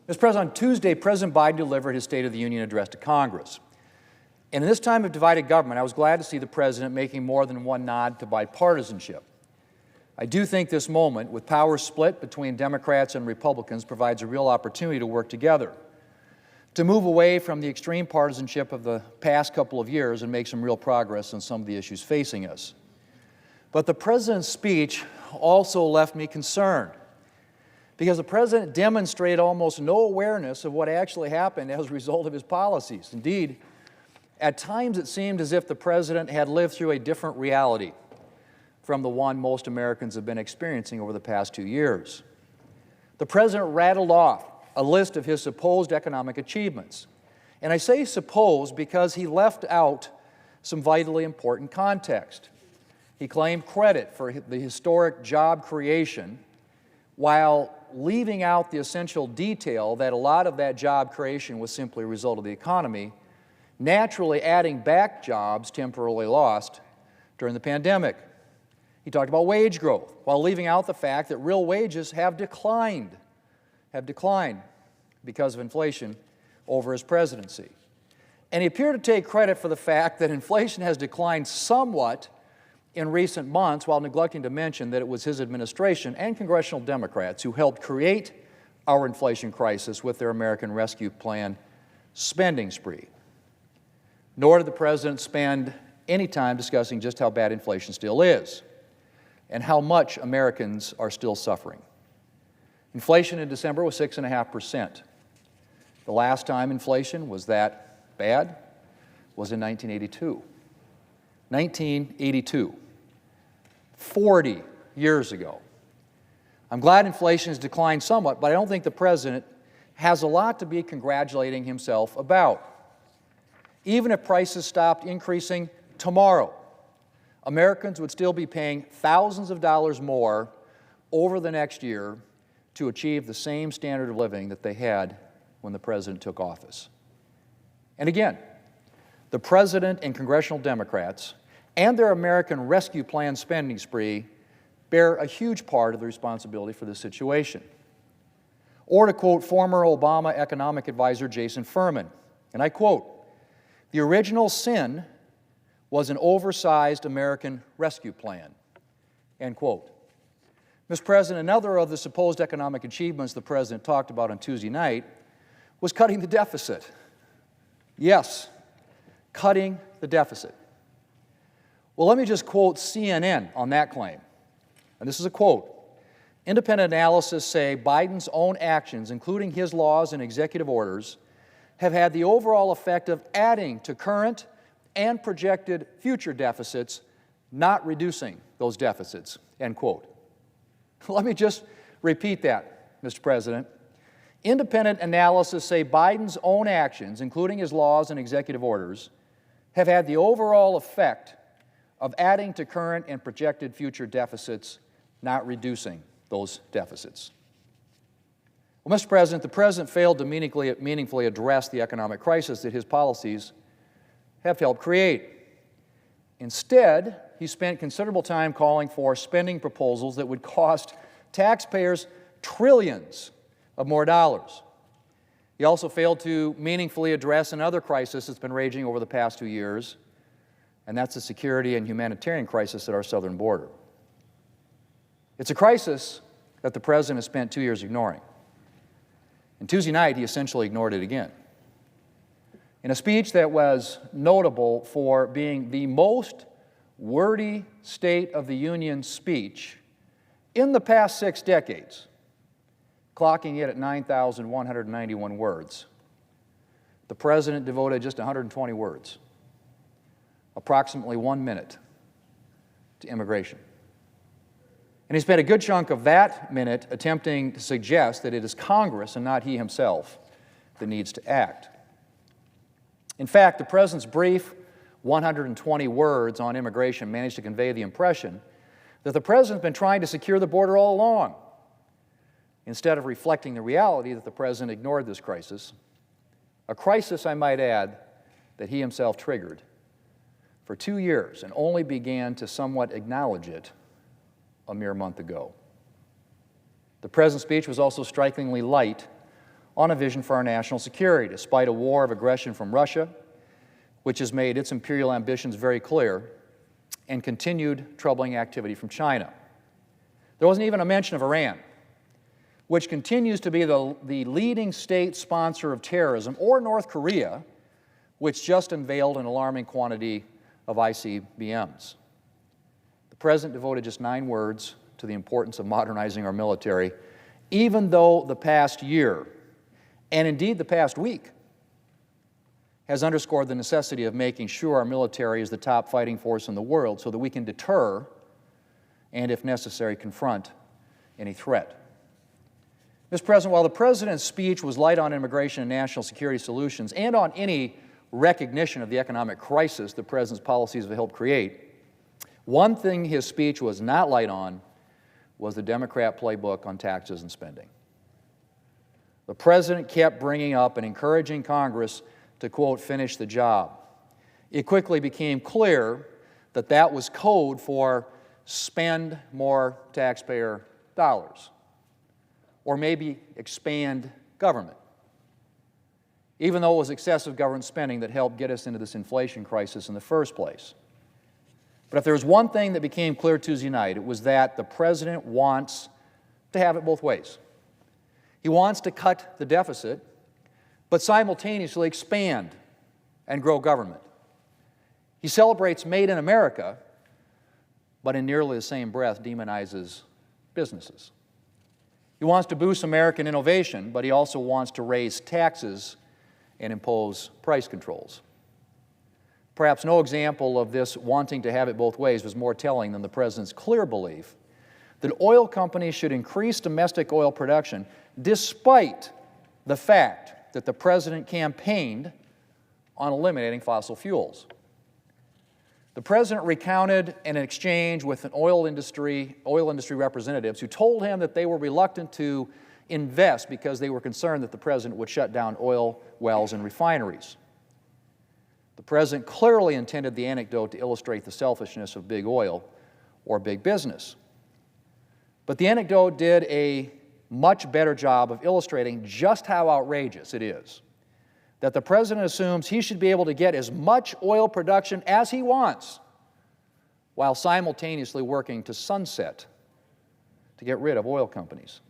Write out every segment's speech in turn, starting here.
Mr. President, on Tuesday, President Biden delivered his State of the Union address to Congress. And in this time of divided government, I was glad to see the President making more than one nod to bipartisanship. I do think this moment, with power split between Democrats and Republicans, provides a real opportunity to work together, to move away from the extreme partisanship of the past couple of years and make some real progress on some of the issues facing us. But the President's speech also left me concerned, because the President demonstrated almost no awareness of what actually happened as a result of his policies. Indeed, at times it seemed as if the President had lived through a different reality from the one most Americans have been experiencing over the past 2 years. The President rattled off a list of his supposed economic achievements. And I say supposed because he left out some vitally important context. He claimed credit for the historic job creation while leaving out the essential detail that a lot of that job creation was simply a result of the economy, naturally adding back jobs temporarily lost during the pandemic. He talked about wage growth while leaving out the fact that real wages have declined because of inflation over his presidency. And he appeared to take credit for the fact that inflation has declined somewhat in recent months, while neglecting to mention that it was his administration and congressional Democrats who helped create our inflation crisis with their American Rescue Plan spending spree. Nor did the President spend any time discussing just how bad inflation still is and how much Americans are still suffering. Inflation in December was 6.5%. The last time inflation was that bad was in 1982. 1982, 40 years ago. I'm glad inflation has declined somewhat, but I don't think the President has a lot to be congratulating himself about. Even if prices stopped increasing tomorrow, Americans would still be paying thousands of dollars more over the next year to achieve the same standard of living that they had when the President took office. And again, the President and congressional Democrats and their American Rescue Plan spending spree bear a huge part of the responsibility for this situation. Or to quote former Obama economic advisor Jason Furman, and I quote, "The original sin was an oversized American Rescue Plan," end quote. Mr. President, another of the supposed economic achievements the President talked about on Tuesday night was cutting the deficit. Yes, cutting the deficit. Well, let me just quote CNN on that claim. And this is a quote. "Independent analysts say Biden's own actions, including his laws and executive orders, have had the overall effect of adding to current and projected future deficits, not reducing those deficits," end quote. Let me just repeat that, Mr. President. Independent analysts say Biden's own actions, including his laws and executive orders, have had the overall effect of adding to current and projected future deficits, not reducing those deficits. Well, Mr. President, the President failed to meaningfully address the economic crisis that his policies have helped create. Instead, he spent considerable time calling for spending proposals that would cost taxpayers trillions of more dollars. He also failed to meaningfully address another crisis that's been raging over the past 2 years, and that's the security and humanitarian crisis at our southern border. It's a crisis that the President has spent 2 years ignoring. And Tuesday night, he essentially ignored it again. In a speech that was notable for being the most wordy State of the Union speech in the past 6 decades, clocking it at 9,191 words, the President devoted just 120 words, approximately 1 minute, to immigration. And he spent a good chunk of that minute attempting to suggest that it is Congress and not he himself that needs to act. In fact, the President's brief 120 words on immigration managed to convey the impression that the President's been trying to secure the border all along, instead of reflecting the reality that the President ignored this crisis, a crisis, I might add, that he himself triggered for 2 years and only began to somewhat acknowledge it a mere month ago. The President's speech was also strikingly light on a vision for our national security, despite a war of aggression from Russia, which has made its imperial ambitions very clear, and continued troubling activity from China. There wasn't even a mention of Iran, which continues to be the leading state sponsor of terrorism, or North Korea, which just unveiled an alarming quantity of ICBMs. The President devoted just 9 words to the importance of modernizing our military, even though the past year, and indeed the past week, has underscored the necessity of making sure our military is the top fighting force in the world so that we can deter and, if necessary, confront any threat. Mr. President, while the President's speech was light on immigration and national security solutions and on any recognition of the economic crisis the President's policies have helped create, one thing his speech was not light on was the Democrat playbook on taxes and spending. The President kept bringing up and encouraging Congress to, quote, finish the job. It quickly became clear that that was code for spend more taxpayer dollars, or maybe expand government, even though it was excessive government spending that helped get us into this inflation crisis in the first place. But if there was one thing that became clear Tuesday night, it was that the President wants to have it both ways. He wants to cut the deficit, but simultaneously expand and grow government. He celebrates Made in America, but in nearly the same breath demonizes businesses. He wants to boost American innovation, but he also wants to raise taxes and impose price controls. Perhaps no example of this wanting to have it both ways was more telling than the President's clear belief that oil companies should increase domestic oil production despite the fact that the President campaigned on eliminating fossil fuels. The President recounted an exchange with an oil industry representatives who told him that they were reluctant to invest because they were concerned that the President would shut down oil wells and refineries. The President clearly intended the anecdote to illustrate the selfishness of big oil or big business. But the anecdote did a much better job of illustrating just how outrageous it is that the President assumes he should be able to get as much oil production as he wants while simultaneously working to sunset, to get rid of oil companies.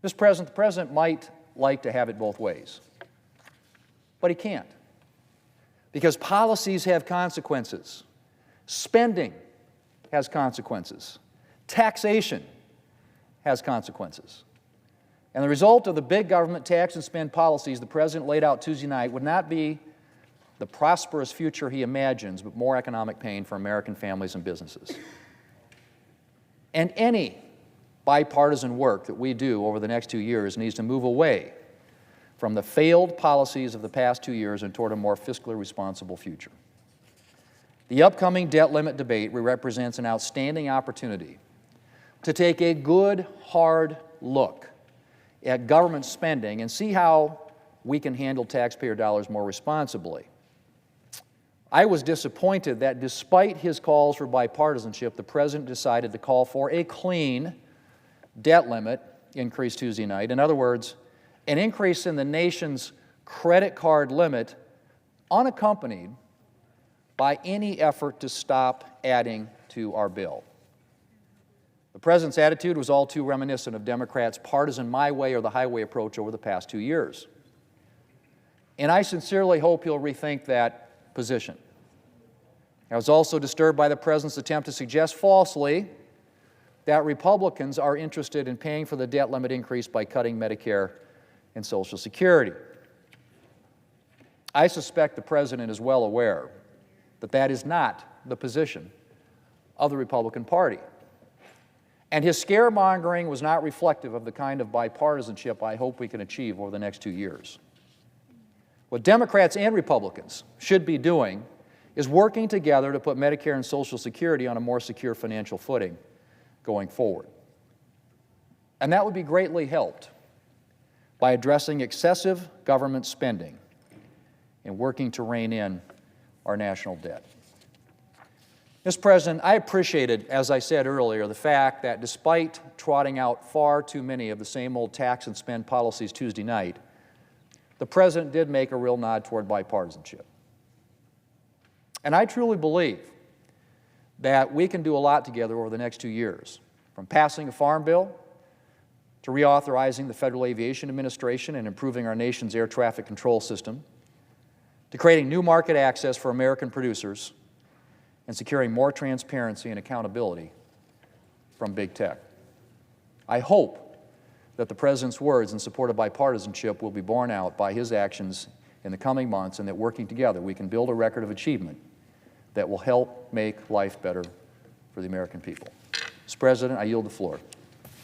Mr. President, the President might like to have it both ways, but he can't, because policies have consequences. Spending has consequences. Taxation has consequences. And the result of the big government tax and spend policies the President laid out Tuesday night would not be the prosperous future he imagines, but more economic pain for American families and businesses. And any bipartisan work that we do over the next 2 years needs to move away from the failed policies of the past 2 years and toward a more fiscally responsible future. The upcoming debt limit debate represents an outstanding opportunity to take a good, hard look at government spending and see how we can handle taxpayer dollars more responsibly. I was disappointed that despite his calls for bipartisanship, the President decided to call for a clean debt limit increase Tuesday night. In other words, an increase in the nation's credit card limit unaccompanied by any effort to stop adding to our bill. The President's attitude was all too reminiscent of Democrats' partisan my way or the highway approach over the past 2 years. And I sincerely hope he'll rethink that position. I was also disturbed by the President's attempt to suggest falsely that Republicans are interested in paying for the debt limit increase by cutting Medicare and Social Security. I suspect the President is well aware that that is not the position of the Republican Party. And his scaremongering was not reflective of the kind of bipartisanship I hope we can achieve over the next 2 years. What Democrats and Republicans should be doing is working together to put Medicare and Social Security on a more secure financial footing going forward. And that would be greatly helped by addressing excessive government spending and working to rein in our national debt. Mr. President, I appreciated, as I said earlier, the fact that despite trotting out far too many of the same old tax and spend policies Tuesday night, the President did make a real nod toward bipartisanship. And I truly believe that we can do a lot together over the next 2 years, from passing a farm bill to reauthorizing the Federal Aviation Administration and improving our nation's air traffic control system, to creating new market access for American producers and securing more transparency and accountability from big tech. I hope that the President's words in support of bipartisanship will be borne out by his actions in the coming months, and that working together we can build a record of achievement that will help make life better for the American people. Mr. President, I yield the floor.